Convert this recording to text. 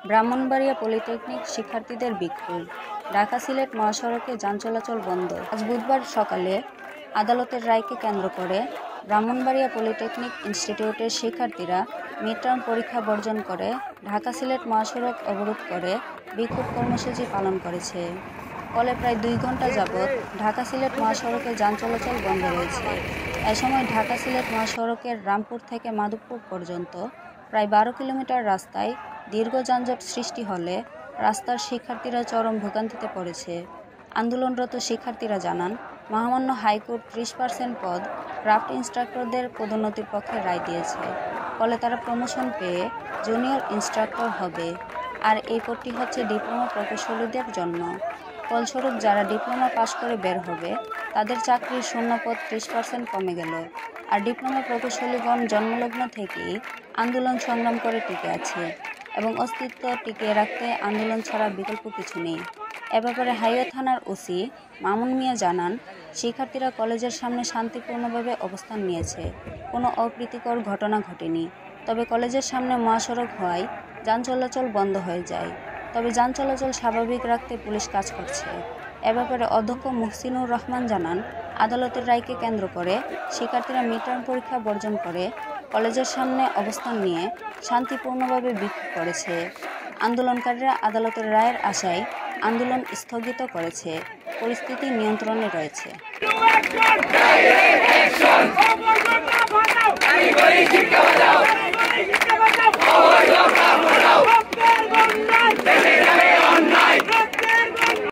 Brahmanbaria polytechnic শিক্ষার্থীদের বিক্ষোভ। ঢাকা সিলেট মহাসড়কে যান চলাচল বন্ধ। আজ বুধবার সকালে আদালতের রায়কে কেন্দ্র করে ব্রাহ্মণবাড়িয়া পলিটেকনিক ইনস্টিটিউটের শিক্ষার্থীরা মিড টার্ম পরীক্ষা বর্জন করে ঢাকা সিলেট মহাসড়ক অবরোধ করে বিক্ষোভ কর্মসূচি পালন করেছে। ফলে প্রায় 2 ঘন্টা যাবৎ ঢাকা সিলেট মহাসড়কে যান চলাচল বন্ধ রয়েছে। এ সময় ঢাকা সিলেট মহাসড়কের রামপুর থেকে মাধবপুর পর্যন্ত প্রায় 12 কিলোমিটার রাস্তায় দীর্ঘ যানজট সৃষ্টি হলে রাস্তার শিক্ষার্থীরা চরম ভোগান্তিতে পড়েছে। আন্দোলনরত শিক্ষার্থীরা জানান, মহামান্য হাইকোর্ট 30% পদ ক্রাফট ইনস্ট্রাক্টরদের পদোন্নতির পক্ষে রায় দিয়েছে। ফলে তারা প্রমোশন পেয়ে জুনিয়র ইনস্ট্রাক্টর হবে। আর এই পদটি হচ্ছে ডিপ্লোমা প্রকৌশলীদের জন্য। ফলস্বরূপ যারা ডিপ্লোমা পাশ করে বের হবে তাদের চাকরির শূন্যপদ 30% কমে গেল। আর ডিপ্লোমা প্রকৌশলীগণ জন্মলগ্ন থেকেই আন্দোলন সংগ্রাম করে টিকে আছে এবং অস্তিত্ব টিকিয়ে রাখতে আন্দোলন ছাড়া বিকল্প কিছু নেই। এ ব্যাপারে হাইওয়ে থানার ওসি মামুন মিয়া জানান, শিক্ষার্থীরা কলেজের সামনে শান্তিপূর্ণভাবে অবস্থান নিয়েছে। কোনো অপ্রীতিকর ঘটনা ঘটেনি। তবে কলেজের সামনে মহাসড়ক হওয়ায় যান চলাচল বন্ধ হয়ে যায়। তবে যান চলাচল স্বাভাবিক রাখতে পুলিশ কাজ করছে। এ ব্যাপারে অধ্যক্ষ মুহসিনুর রহমান জানান, আদালতের রায়কে কেন্দ্র করে শিক্ষার্থীরা মিড টার্ম পরীক্ষা বর্জন করে কলেজের সামনে অবস্থান নিয়ে শান্তিপূর্ণভাবে বিক্ষোভ করেছে। আন্দোলনকারীরা আদালতের রায়ের আশায় আন্দোলন স্থগিত করেছে। পরিস্থিতি নিয়ন্ত্রণে রয়েছে।